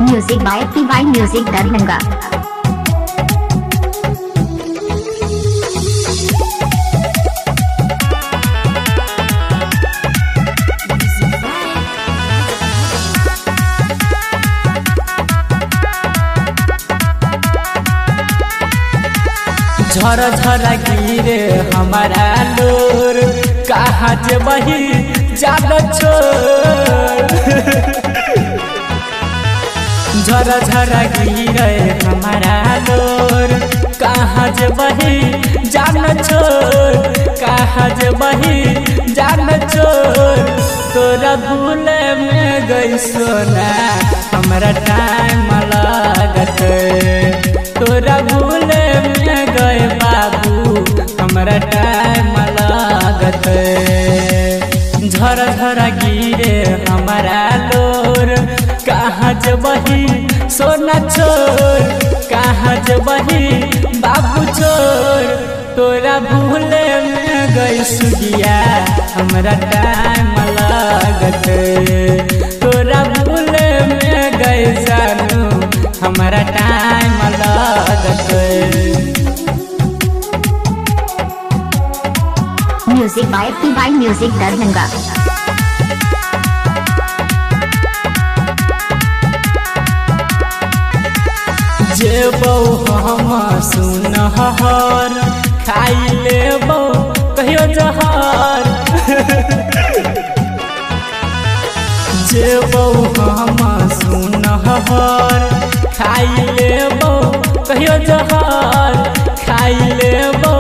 Music by PY Music Darnanga. झर झर गिरे हमारा लोर कहाँ जे बही ज्यादा छोर झर झर गिरे हमारा लोर कहाँ जे बही जान छोर कहाँ जे बही जान छोर तोरा भूले में गई सोना हमारा टाइम लागत तोरा भूले में गए बाबू हमारा टाइम लागत झर झर गिरे हमारा लोर कहाँ जबही सोना छोर कहाँ जबही बाबू छोर तोरा भूले में गई सुगिया हमारा टाइम लागत तोरा भूले में गए जानू हमारा टाइम लागत। Music by PY Music Darnanga. जेबौ हम सुनहर खाई लेबौ कहियो जहर जेबौ हम सुनहर खाई लेबौ कहियो जहर खाई लेबौ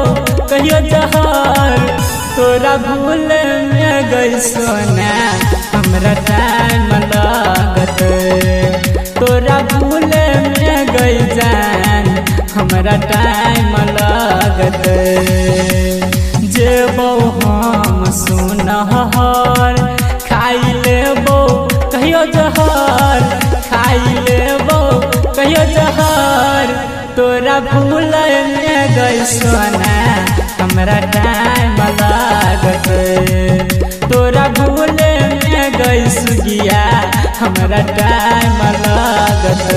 कहियो जहर तोरा भूले में गई सोना हमरा टाइम लागत तोरा भूले में गई जान हमरा टाइम लागत जेबौ हम सुनहर खाई लेबौ कहियो जहर खाई लेबौ कहियो जहर तोरा भूले में गई सोना हमरा टाइम लागत तोरा भूले में गई सुगिया हमरा टाइम लागत।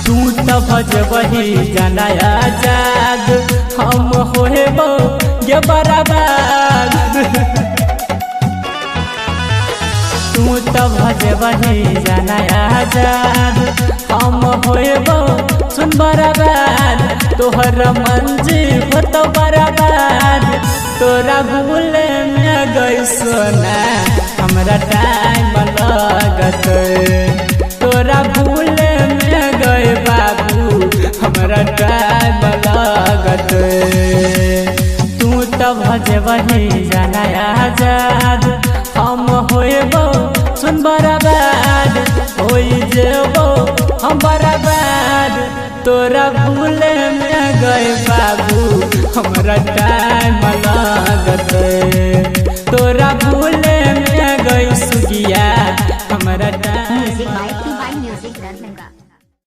तू तो भजबही जनाया जाग हम होएबो ये बराबर तू तो भजबही जनाया जाग हम होएबो सुन बराबर तोहर मंजी हो तो बराबर तोरा भूले में गई सोना हमरा टाइम लागत तोरा भूले में गए बाबू हमरा टाइम लागत तू तो भजबही जनाया जाद हम होएबो सुन बराबर होई जेबो हम बराबर तोरा भूले में गए बाबू हमरा टाइम लागत।